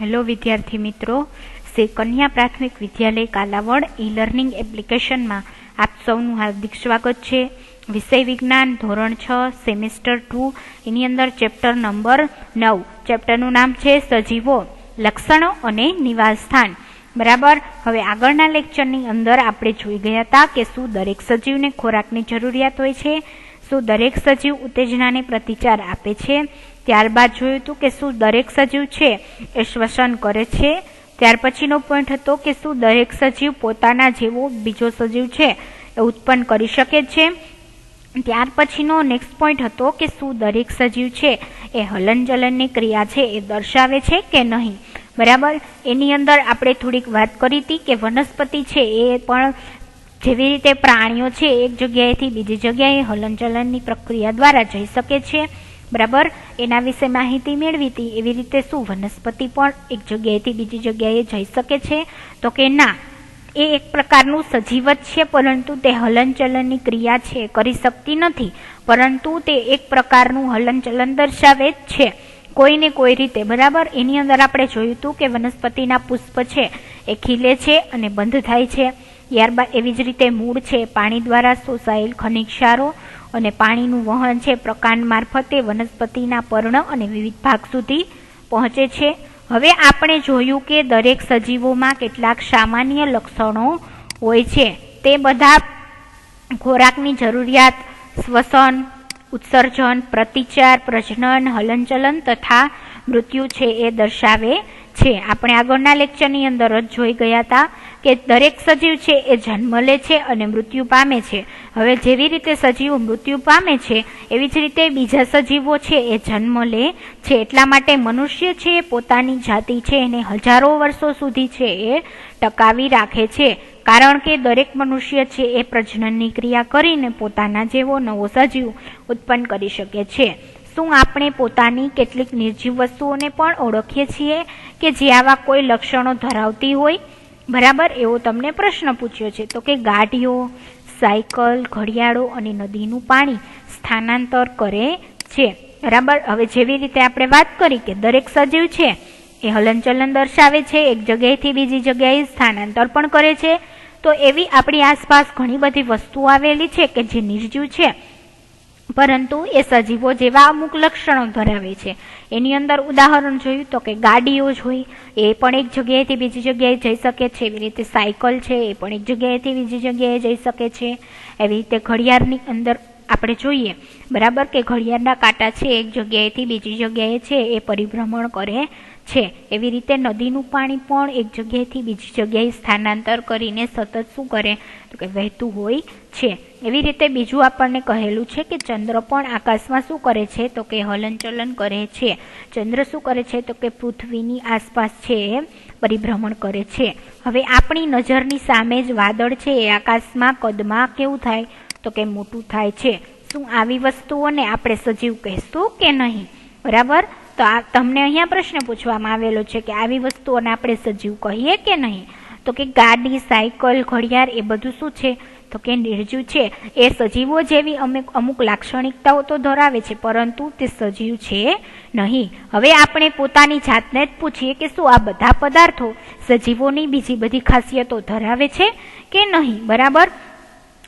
Hello વિદ્યાર્થી મિત્રો, શ્રી કન્યા પ્રાથમિક વિદ્યાલય કાલાવડ ઈ-લર્નિંગ એપ્લિકેશનમાં આપ સૌનું હાર્દિક સ્વાગત છે। વિષય વિજ્ઞાન ધોરણ 6 સેમેસ્ટર 2 એની અંદર ચેપ્ટર નંબર 9 ચેપ્ટરનું નામ છે સજીવો, લક્ષણો અને નિવાસસ્થાન। બરાબર। હવે આગળના લેક્ચરની અંદર આપણે જોઈ ગયા હતા કે શું દરેક સજીવને ખોરાકની જરૂરિયાત હોય છે, શું દરેક સજીવ ઉત્તેજનાને પ્રતિચાર આપે છે। ત્યારબાદ જોયું હતું કે શું દરેક સજીવ છે એ શ્વસન કરે છે। ત્યાર પછીનો પોઈન્ટ હતો કે શું દરેક સજીવ પોતાના જેવો બીજો સજીવ છે એ ઉત્પન્ન કરી શકે છે। ત્યાર પછીનો નેક્સ્ટ પોઈન્ટ હતો કે શું દરેક સજીવ છે એ હલનચલનની ક્રિયા છે એ દર્શાવે છે કે નહીં। બરાબર। એની અંદર આપણે થોડીક વાત કરી હતી કે વનસ્પતિ છે એ પણ જેવી રીતે પ્રાણીઓ છે એક જગ્યાએથી બીજી જગ્યાએ હલનચલનની પ્રક્રિયા દ્વારા જઈ શકે છે। બરાબર। એના વિશે માહિતી મેળવી હતી। એવી રીતે શું વનસ્પતિ પણ એક જગ્યાએથી બીજી જગ્યાએ જઈ શકે છે? તો કે ના, એ એક પ્રકારનું સજીવ જ છે, પરંતુ તે હલનચલનની ક્રિયા છે કરી શકતી નથી, પરંતુ તે એક પ્રકારનું હલનચલન દર્શાવે જ છે કોઈને કોઈ રીતે। બરાબર। એની અંદર આપણે જોયું હતું કે વનસ્પતિના પુષ્પ છે એ ખીલે છે અને બંધ થાય છે। ત્યારબાદ એવી જ રીતે મૂળ છે પાણી દ્વારા શોષાયેલ ખનિજ ક્ષારો અને પાણીનું વહન છે પ્રકાંડ મારફતે વનસ્પતિના પર્ણ અને વિવિધ ભાગ સુધી પહોંચે છે। હવે આપણે જોયું કે દરેક સજીવોમાં કેટલાક સામાન્ય લક્ષણો હોય છે। તે બધા ખોરાકની જરૂરિયાત, શ્વસન, ઉત્સર્જન, પ્રતિચાર, પ્રજનન, હલનચલન તથા મૃત્યુ છે એ દર્શાવે છે। આપણે આગળના લેક્ચરની અંદર જ જોઈ ગયા હતા કે દરેક સજીવ છે એ જન્મ લે છે અને મૃત્યુ પામે છે। હવે જેવી રીતે સજીવો મૃત્યુ પામે છે એવી જ રીતે બીજા સજીવો છે એ જન્મ લે છે। એટલા માટે મનુષ્ય છે પોતાની જાતિ છે એને હજારો વર્ષો સુધી છે એ ટકાવી રાખે છે, કારણ કે દરેક મનુષ્ય છે એ પ્રજનનની ક્રિયા કરીને પોતાના જેવો નવો સજીવ ઉત્પન્ન કરી શકે છે। શું આપણે પોતાની કેટલીક નિર્જીવ વસ્તુઓને પણ ઓળખીએ છીએ કે જે આવા કોઈ લક્ષણો ધરાવતી હોય? બરાબર, એવો તમને પ્રશ્ન પૂછ્યો છે। તો કે ગાડીઓ, સાયકલ, ઘડિયાળો અને નદીનું પાણી સ્થાનાંતર કરે છે। બરાબર। હવે જેવી રીતે આપણે વાત કરી કે દરેક સજીવ છે એ હલનચલન દર્શાવે છે, એક જગ્યાએથી બીજી જગ્યાએ સ્થાનાંતર પણ કરે છે, તો એવી આપણી આસપાસ ઘણી બધી વસ્તુઓ આવેલી છે કે જે નિર્જીવ છે પરંતુ એ સજીવો જેવા અમુક લક્ષણો ધરાવે છે। એની અંદર ઉદાહરણ જોયું તો કે ગાડીઓ જોઈ, એ પણ એક જગ્યાએથી બીજી જગ્યાએ જઈ શકે છે। એવી રીતે સાયકલ છે એ પણ એક જગ્યાએથી બીજી જગ્યાએ જઈ શકે છે। એવી રીતે ઘડિયાળની અંદર આપણે જોઈએ, બરાબર, કે ઘડિયાળના કાંટા છે એક જગ્યાએથી બીજી જગ્યાએ છે એ પરિભ્રમણ કરે છે। એવી રીતે નદીનું પાણી પણ એક જગ્યાએથી બીજી જગ્યાએ સ્થાનાંતર કરીને સતત શું કરે તો કે વહેતું હોય છે। એવી રીતે બીજું આપણને કહેલું છે કે ચંદ્ર પણ આકાશમાં શું કરે છે તો કે હલનચલન કરે છે। ચંદ્ર શું કરે છે તો કે પૃથ્વીની આસપાસ છે એ પરિભ્રમણ કરે છે। હવે આપણી નજરની સામે જ વાદળ છે એ આકાશમાં કદમાં કેવું થાય તો કે મોટું થાય છે। શું આવી વસ્તુઓને આપણે સજીવ કહેશું કે નહીં? બરાબર। તો આ તમને અહીંયા પ્રશ્ન પૂછવામાં આવેલો છે કે આવી વસ્તુઓને આપણે સજીવ કહીએ કે નહીં? તો કે ગાડી, સાયકલ, ઘડિયાળ એ બધું શું છે તો કે નિર્જીવ છે। એ સજીવો જેવી અમુક લાક્ષણિકતાઓ તો ધરાવે છે, પરંતુ તે સજીવ છે નહીં। હવે આપણે પોતાની જાતને જ પૂછીએ કે શું આ બધા પદાર્થો સજીવોની બીજી બધી ખાસિયતો ધરાવે છે કે નહીં? બરાબર।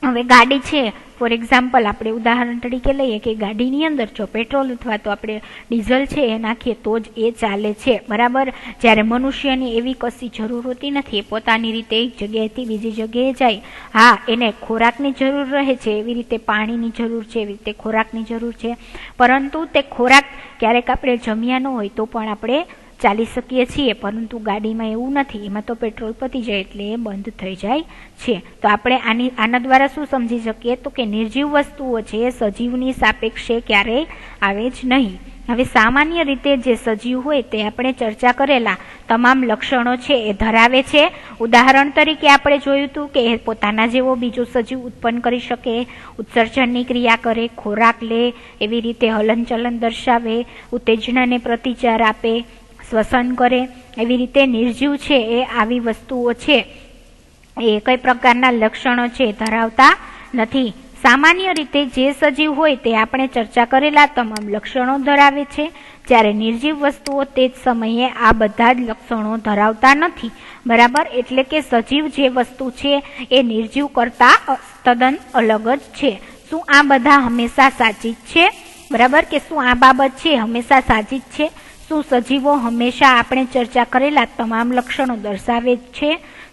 હવે ગાડી છે, ફોર એક્ઝામ્પલ આપણે ઉદાહરણ તરીકે લઈએ કે ગાડીની અંદર જો પેટ્રોલ અથવા તો આપણે ડીઝલ છે એ નાખીએ તો જ એ ચાલે છે। બરાબર। જ્યારે મનુષ્યની એવી કશી જરૂર હોતી નથી, એ પોતાની રીતે એક જગ્યાએથી બીજી જગ્યાએ જાય। હા, એને ખોરાકની જરૂર રહે છે, એવી રીતે પાણીની જરૂર છે, એવી રીતે ખોરાકની જરૂર છે, પરંતુ તે ખોરાક ક્યારેક આપણે જમ્યા ન હોય તો પણ આપણે ચાલી શકીએ છીએ, પરંતુ ગાડીમાં એવું નથી, એમાં તો પેટ્રોલ પતી જાય એટલે એ બંધ થઈ જાય છે। તો આપણે આના દ્વારા શું સમજી શકીએ તો કે નિર્જીવ વસ્તુઓ છે એ સજીવની સાપેક્ષે ક્યારેય આવે જ નહીં। હવે સામાન્ય રીતે જે સજીવ હોય તે આપણે ચર્ચા કરેલા તમામ લક્ષણો છે એ ધરાવે છે। ઉદાહરણ તરીકે આપણે જોયું હતું કે એ પોતાના જેવો બીજો સજીવ ઉત્પન્ન કરી શકે, ઉત્સર્જનની ક્રિયા કરે, ખોરાક લે, એવી રીતે હલનચલન દર્શાવે, ઉત્તેજનાને પ્રતિચાર આપે, શ્વસન કરે। એવી રીતે નિર્જીવ છે એ આવી વસ્તુઓ છે એ કઈ પ્રકારના લક્ષણો છે ધરાવતા નથી। સામાન્ય રીતે જે સજીવ હોય તે આપણે ચર્ચા કરેલા તમામ લક્ષણો ધરાવે છે। જ્યારે નિર્જીવ વસ્તુઓ તે જ સમયે આ બધા જ લક્ષણો ધરાવતા નથી, બરાબર. એટલે કે સજીવ જે વસ્તુ છે એ નિર્જીવ કરતા તદ્દન અલગ જ છે. શું આ બધા હંમેશા સાચી જ છે, બરાબર, કે શું આ બાબત છે હંમેશા સાચી જ છે? શું સજીવો હંમેશા આપણે ચર્ચા કરેલા તમામ લક્ષણો દર્શાવે જ છે?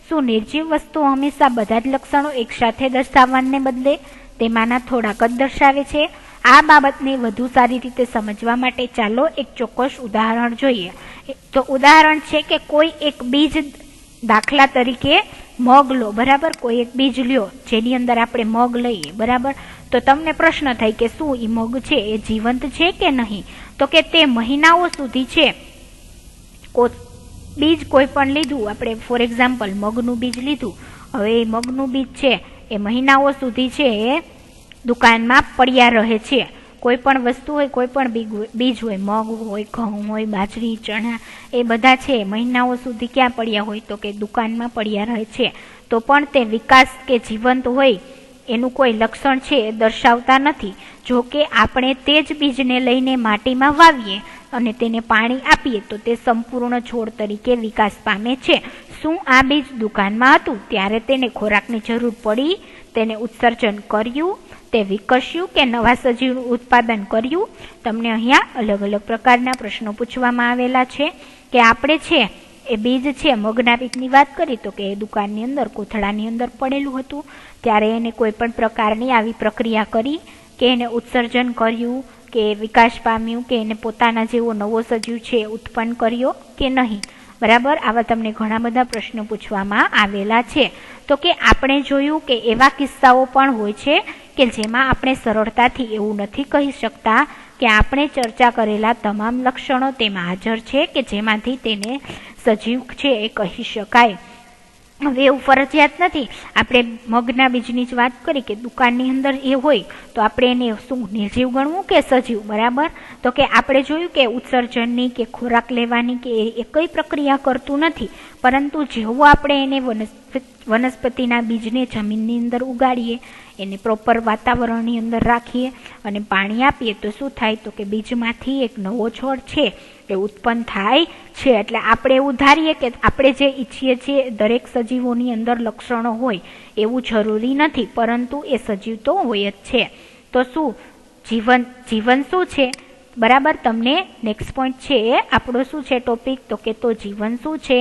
શું નિર્જીવ વસ્તુઓ હંમેશા બધા જ લક્ષણો એકસાથે દર્શાવવાને બદલે તેમાંના થોડાક જ દર્શાવે છે? આ બાબતને વધુ સારી રીતે સમજવા માટે ચાલો એક ચોક્કસ ઉદાહરણ જોઈએ. તો ઉદાહરણ છે કે કોઈ એક બીજ, દાખલા તરીકે મગ લો, બરાબર. કોઈ એક બીજ લ્યો જેની અંદર આપણે મગ લઈએ, બરાબર. તો તમને પ્રશ્ન થાય કે શું એ મગ છે એ જીવંત છે કે નહીં? તો કે તે મહિનાઓ સુધી છે. બીજ કોઈ પણ લીધું આપણે, ફોર એક્ઝામ્પલ મગનું બીજ લીધું. હવે એ મગનું બીજ છે એ મહિનાઓ સુધી છે એ દુકાનમાં પડ્યા રહે છે. કોઈ પણ વસ્તુ હોય, કોઈ પણ બીજ હોય, મગ હોય, ઘઉં હોય, બાજરી, ચણા, એ બધા છે મહિનાઓ સુધી ક્યાં પડ્યા હોય? તો કે દુકાનમાં પડ્યા રહે છે. તો પણ તે વિકાસ કે જીવંત હોય એનું કોઈ લક્ષણ છે એ દર્શાવતા નથી. જો કે આપણે તે જ બીજને લઈને માટીમાં વાવીએ અને તેને પાણી આપીએ તો તે સંપૂર્ણ છોડ તરીકે વિકાસ પામે છે. શું આ બીજ દુકાનમાં હતું ત્યારે તેને ખોરાકની જરૂર પડી, તેને ઉત્સર્જન કર્યું, તે વિકસ્યું કે નવા સજીવનું ઉત્પાદન કર્યું? તમને અહીંયા અલગ અલગ પ્રકારના પ્રશ્નો પૂછવામાં આવેલા છે કે આપણે છે એ બીજ છે, મગના બીજની વાત કરી તો કે એ દુકાનની અંદર, કોથળાની અંદર પડેલું હતું, ત્યારે એને કોઈ પણ પ્રકારની આવી પ્રક્રિયા કરી કે એને ઉત્સર્જન કર્યું કે વિકાસ પામ્યું કે એને પોતાના જેવો નવો સજીવ છે ઉત્પન્ન કર્યો કે નહીં, બરાબર. આવા તમને ઘણા બધા પ્રશ્નો પૂછવામાં આવેલા છે. તો કે આપણે જોયું કે એવા કિસ્સાઓ પણ હોય છે કે જેમાં આપણે સરળતાથી એવું નથી કહી શકતા કે આપણે ચર્ચા કરેલા તમામ લક્ષણો તેમાં હાજર છે કે જેમાંથી તેને સજીવ છે એ કહી શકાય. હવે એવું ફરજિયાત નથી. આપણે મગના બીજની જ વાત કરી કે દુકાનની અંદર એ હોય તો આપણે એને શું નિર્જીવ ગણવું કે સજીવ, બરાબર. તો કે આપણે જોયું કે ઉત્સર્જનની કે ખોરાક લેવાની કે એ કઈ પ્રક્રિયા કરતું નથી, પરંતુ જેવું આપણે એને વનસ્પતિના બીજને જમીનની અંદર ઉગાડીએ, એને પ્રોપર વાતાવરણની અંદર રાખીએ અને પાણી આપીએ તો શું થાય? તો કે બીજમાંથી એક નવો છોડ છે એ ઉત્પન્ન થાય છે. એટલે આપણે એવું ધારીએ કે આપણે જે ઈચ્છીએ છીએ દરેક સજીવોની અંદર લક્ષણો હોય એવું જરૂરી નથી, પરંતુ એ સજીવ તો હોય જ છે. તો શું જીવન શું છે, બરાબર. તમને નેક્સ્ટ પોઈન્ટ છે એ આપણો શું છે ટોપિક? તો કે તો જીવન શું છે?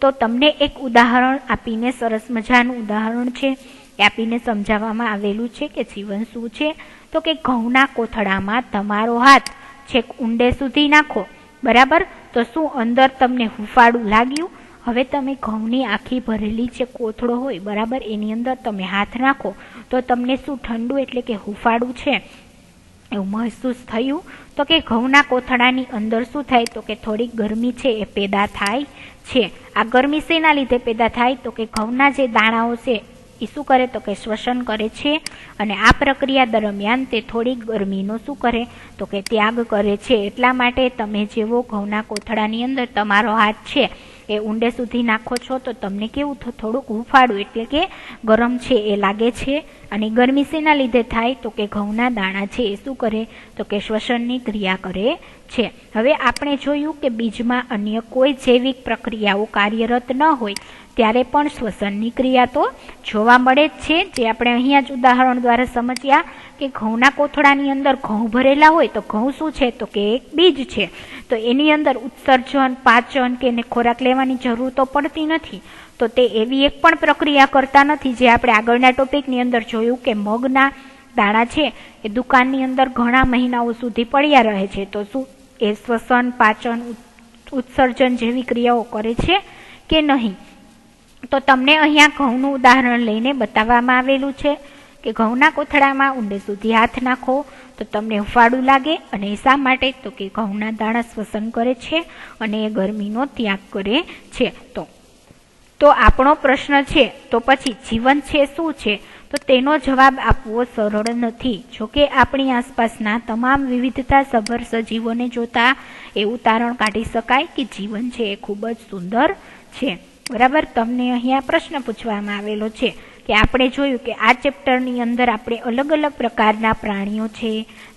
તો તમને એક ઉદાહરણ આપીને, સરસ મજાનું ઉદાહરણ છે એ આપીને સમજાવવામાં આવેલું છે કે જીવન શું છે. તો કે ઘઉંના કોથળામાં તમારો હાથ છેક ઊંડે સુધી નાખો, બરાબર. તો શું અંદર તમને હુંફાળું લાગ્યું? હવે તમે ઘઉંની આખી ભરેલી જે કોથળો હોય, બરાબર, એની અંદર તમે હાથ નાખો તો તમને શું ઠંડુ એટલે કે હુંફાળું છે એવું મહેસૂસ થયું? તો કે ઘઉંના કોથળાની અંદર શું થાય? તો કે થોડીક ગરમી છે એ પેદા થાય છે. આ ગરમી શેના લીધે પેદા થાય? તો કે ઘઉંના જે દાણાઓ છે એ શું કરે? તો કે શ્વસન કરે છે અને આ પ્રક્રિયા દરમિયાન તે થોડીક ગરમીનો શું કરે? તો કે ત્યાગ કરે છે. એટલા માટે તમે જેવો ઘઉંના કોથળાની અંદર તમારો હાથ છે એ ઊંડે સુધી નાખો છો તો તમને કેવું થોડુંક હુંફાળું એટલે કે ગરમ છે એ લાગે છે. અને ગરમી શેના લીધે થાય? તો કે ઘઉંના દાણા છે એ શું કરે? તો કે શ્વસનની ક્રિયા કરે છે. હવે આપણે જોયું કે બીજમાં અન્ય કોઈ જૈવિક પ્રક્રિયાઓ કાર્યરત ન હોય ત્યારે પણ શ્વસનની ક્રિયા તો જોવા મળે જ છે. જે આપણે અહીંયા જ ઉદાહરણ દ્વારા સમજ્યા કે ઘઉંના કોથળાની અંદર ઘઉં ભરેલા હોય તો ઘઉં શું છે? તો કે એક બીજ છે. તો એની અંદર ઉત્સર્જન, પાચન કે એને ખોરાક લેવાની જરૂર તો પડતી નથી. તો તે એવી એક પણ પ્રક્રિયા કરતા નથી જે આપણે આગળના ટોપિકની અંદર જોયું કે મગના દાણા છે એ દુકાનની અંદર ઘણા મહિનાઓ સુધી પડ્યા રહે છે. તો શું એ શ્વસન, પાચન, ઉત્સર્જન જેવી ક્રિયાઓ કરે છે કે નહીં? તો તમને અહીંયા ઘઉંનું ઉદાહરણ લઈને બતાવવામાં આવેલું છે કે ઘઉંના કોથળામાં ઊંડે સુધી હાથ નાખો તો તમને હુંફાળું લાગે. અને શા માટે? તો કે ઘઉંના દાણા શ્વસન કરે છે અને એ ગરમીનો ત્યાગ કરે છે. તો આપણો પ્રશ્ન છે તો પછી જીવન છે શું છે? તો તેનો જવાબ આપવો સરળ નથી. જોકે આપણી આસપાસના તમામ વિવિધતા સભર સજીવોને જોતા એવું તારણ કાઢી શકાય કે જીવન છે એ ખૂબ જ સુંદર છે, બરાબર. તમને અહીંયા પ્રશ્ન પૂછવામાં આવેલો છે કે આપણે જોયું કે આ ચેપ્ટરની અંદર આપણે અલગ અલગ પ્રકારના પ્રાણીઓ છે,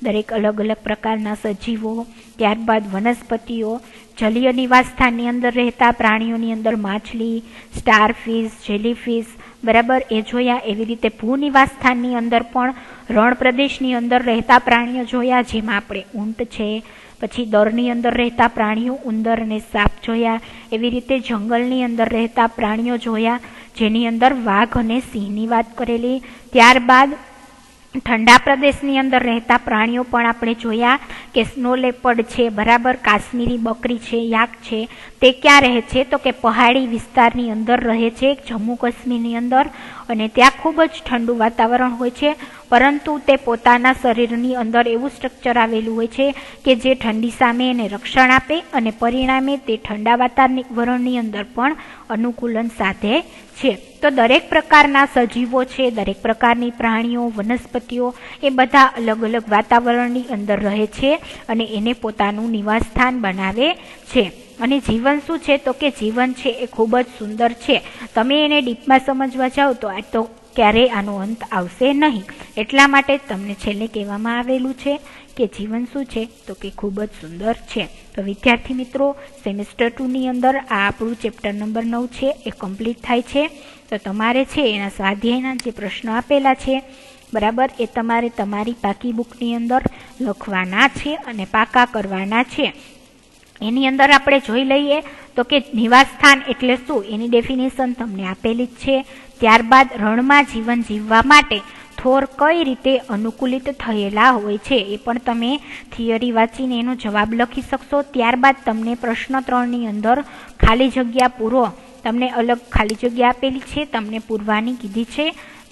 દરેક અલગ અલગ પ્રકારના સજીવો, ત્યારબાદ વનસ્પતિઓ, જલીય નિવાસ સ્થાનની અંદર રહેતા પ્રાણીઓની અંદર માછલી, સ્ટારફિશ, જેલીફિશ, બરાબર એ જોયા. એવી રીતે ભૂ નિવાસ સ્થાનની અંદર પણ રણ પ્રદેશની અંદર રહેતા પ્રાણીઓ જોયા, જેમાં આપણે ઊંટ છે, પછી દરની અંદર રહેતા પ્રાણીઓ ઉંદર અને સાપ જોયા. એવી રીતે જંગલની અંદર રહેતા પ્રાણીઓ જોયા, જેની અંદર વાઘ અને સિંહની વાત કરેલી. ત્યારબાદ ઠંડા પ્રદેશની અંદર રહેતા પ્રાણીઓ પણ આપણે જોયા કે સ્નો લેપર્ડ છે, બરાબર, કાશ્મીરી બકરી છે, યાક છે, તે ક્યાં રહે છે તો કે પહાડી વિસ્તારની અંદર રહે છે, જમ્મુ કાશ્મીરની અંદર, અને ત્યાં ખૂબ જ ઠંડુ વાતાવરણ હોય છે, પરંતુ તે પોતાના શરીરની અંદર એવું સ્ટ્રક્ચર આવેલું હોય છે કે જે ઠંડી સામે એને રક્ષણ આપે અને પરિણામે તે ઠંડા વાતાવરણની અંદર પણ અનુકૂલન સાધે છે. તો દરેક પ્રકારના સજીવો છે, દરેક પ્રકારની પ્રાણીઓ, વનસ્પતિઓ એ બધા અલગ અલગ વાતાવરણની અંદર રહે છે અને એને પોતાનું નિવાસ સ્થાન બનાવે છે. અને જીવન શું છે તો કે જીવન છે એ ખૂબ જ સુંદર છે. તમે એને ડીપમાં સમજવા જાઓ તો ક્યારેય આનો અંત આવશે નહીં. એટલા માટે તમને છેલ્લે કહેવામાં આવેલું છે કે જીવન શું છે તો કે ખૂબ જ સુંદર છે. તો વિદ્યાર્થી મિત્રો, સેમેસ્ટર 2ની અંદર આ આપણું ચેપ્ટર નંબર 9 છે એ કમ્પ્લીટ થાય છે. તો તમારે છે એના સ્વાધ્યાયના જે પ્રશ્નો આપેલા છે, બરાબર, એ તમારે તમારી પાકી બુકની અંદર લખવાના છે અને પાકા કરવાના છે. એની અંદર આપણે જોઈ લઈએ તો કે નિવાસ સ્થાન એટલે શું, એની ડેફિનેશન તમને આપેલી જ છે. ત્યારબાદ રણમાં જીવન જીવવા માટે થોર કઈ રીતે અનુકૂલિત થયેલા હોય છે એ પણ તમે થિયરી વાંચીને એનો જવાબ લખી શકશો. ત્યારબાદ તમને પ્રશ્ન 3ની અંદર ખાલી જગ્યા પૂરો, તમને અલગ ખાલી જગ્યા આપેલી છે, તમને પૂરવાની કીધી છે.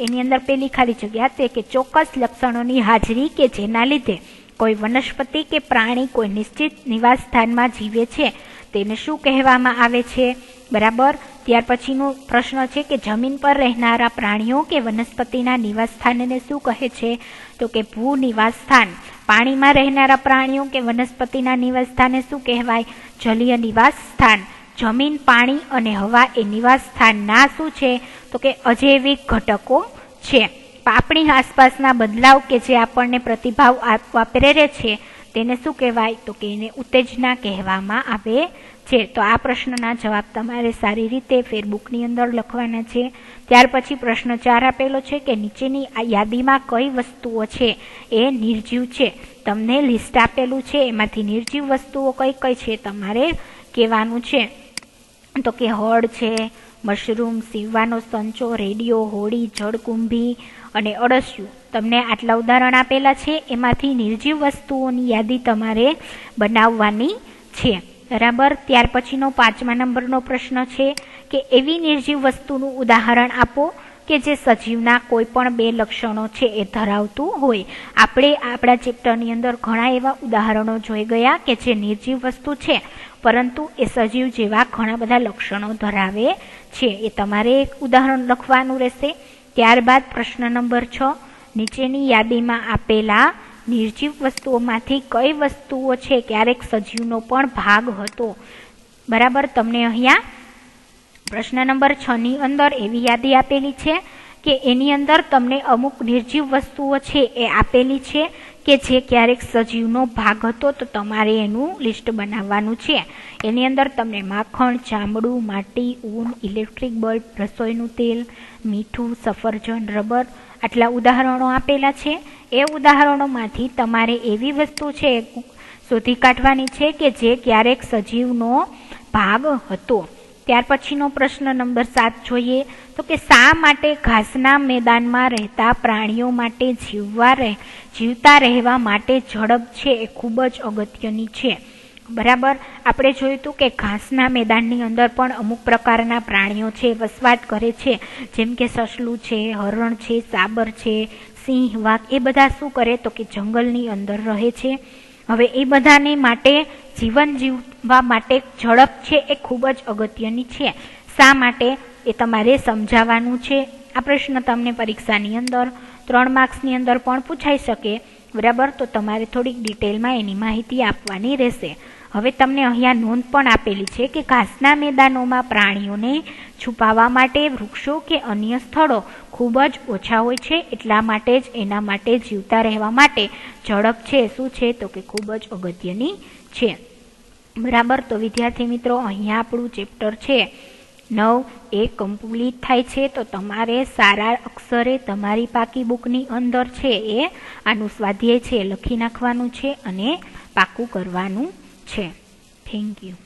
એની અંદર પેલી ખાલી જગ્યા તે કે ચોક્કસ લક્ષણોની હાજરી કે જેના લીધે કોઈ વનસ્પતિ કે પ્રાણી કોઈ નિશ્ચિત નિવાસ સ્થાનમાં જીવે છે તેને શું કહેવામાં આવે છે, બરાબર. ત્યાર પછીનો પ્રશ્ન છે કે જમીન પર રહેનારા પ્રાણીઓ કે વનસ્પતિના નિવાસ સ્થાનને શું કહે છે તો કે ભૂ નિવાસ સ્થાન. પાણીમાં રહેનારા પ્રાણીઓ કે વનસ્પતિના નિવાસ સ્થાનને શું કહેવાય, જલીય નિવાસ સ્થાન. જમીન, પાણી અને હવા એ નિવાસ સ્થાનના શું છે તો કે અજૈવિક ઘટકો છે. આપણી આસપાસના બદલાવ કે જે આપણને પ્રતિભાવ આપવા પ્રેરે છે તેને શું કહેવાય તો કે એને ઉત્તેજના કહેવામાં આવે છે. તો આ પ્રશ્નના જવાબ તમારે સારી રીતે ફેરબુકની અંદર લખવાના છે. ત્યાર પછી પ્રશ્ન 4 આપેલો છે કે નીચેની આ યાદીમાં કઈ વસ્તુઓ છે એ નિર્જીવ છે. તમને લિસ્ટ આપેલું છે, એમાંથી નિર્જીવ વસ્તુઓ કઈ કઈ છે તમારે કહેવાનું છે. તો કે હળ છે, મશરૂમ, સીવવાનો સંચો, રેડિયો, હોડી, જળકુંભી અને અળસિયું. તમને આટલા ઉદાહરણ આપેલા છે, એમાંથી નિર્જીવ વસ્તુઓની યાદી તમારે બનાવવાની છે, બરાબર. ત્યાર પછીનો 5મા નંબરનો પ્રશ્ન છે કે એવી નિર્જીવ વસ્તુનું ઉદાહરણ આપો કે જે સજીવના કોઈ પણ 2 લક્ષણો છે એ ધરાવતું હોય. આપણે આપણા ચેપ્ટરની અંદર ઘણા એવા ઉદાહરણો જોઈ ગયા કે જે નિર્જીવ વસ્તુ છે પરંતુ એ સજીવ જેવા ઘણા બધા લક્ષણો ધરાવે છે. એ તમારે એક ઉદાહરણ લખવાનું રહેશે. ત્યારબાદ પ્રશ્ન નંબર 6, નીચેની યાદીમાં આપેલા નિર્જીવ વસ્તુઓમાંથી કઈ વસ્તુઓ છે ક્યારેક સજીવનો પણ ભાગ હતો, બરાબર. તમને અહીંયા પ્રશ્ન નંબર 6ની અંદર એવી યાદી આપેલી છે કે એની અંદર તમને અમુક નિર્જીવ વસ્તુઓ છે એ આપેલી છે કે જે ક્યારેક સજીવનો ભાગ હતો, તો તમારે એનું લિસ્ટ બનાવવાનું છે. એની અંદર તમને માખણ, ચામડું, માટી, ઊન, ઇલેક્ટ્રિક બલ્બ, રસોઈનું તેલ, મીઠું, સફરજન, રબર, આટલા ઉદાહરણો આપેલા છે. એ ઉદાહરણોમાંથી તમારે એવી વસ્તુ છે શોધી કાઢવાની છે કે જે ક્યારેક સજીવનો ભાગ હતો. ત્યાર પછીનો પ્રશ્ન નંબર 7 જોઈએ તો કે શા માટે ઘાસના મેદાનમાં રહેતા પ્રાણીઓ માટે જીવતા રહેવા માટે ઝડપ છે એ ખૂબ જ અગત્યની છે, બરાબર. આપણે જોયું હતું કે ઘાસના મેદાનની અંદર પણ અમુક પ્રકારના પ્રાણીઓ છે વસવાટ કરે છે, જેમ કે સસલું છે, હરણ છે, સાબર છે, સિંહ, વાઘ, એ બધા શું કરે તો કે જંગલની અંદર રહે છે. હવે એ બધાને માટે જીવન જીવવા માટે ઝડપ છે એ ખૂબ જ અગત્યની છે. શા માટે એ તમારે સમજાવવાનું છે. આ પ્રશ્ન તમને પરીક્ષાની અંદર 3 માર્ક્સની અંદર પણ પૂછાઈ શકે, બરાબર. તો તમારે થોડીક ડિટેલમાં એની માહિતી આપવાની રહેશે. હવે તમને અહીંયા નોંધ પણ આપેલી છે કે ઘાસના મેદાનોમાં પ્રાણીઓને છુપાવવા માટે વૃક્ષો કે અન્ય સ્થળો ખૂબ જ ઓછા હોય છે, એટલા માટે જ એના માટે જીવતા રહેવા માટે ઝડપ છે શું છે તો કે ખૂબ જ અગત્યની છે. બરાબર. તો વિદ્યાર્થી મિત્રો, અહીંયા આપણું ચેપ્ટર છે 9 એ કમ્પ્લીટ થાય છે. તો તમારે સારા અક્ષરે તમારી પાકી બુકની અંદર છે એ આનું સ્વાધ્યાય છે લખી નાખવાનું છે અને પાકું કરવાનું છે. Thank you.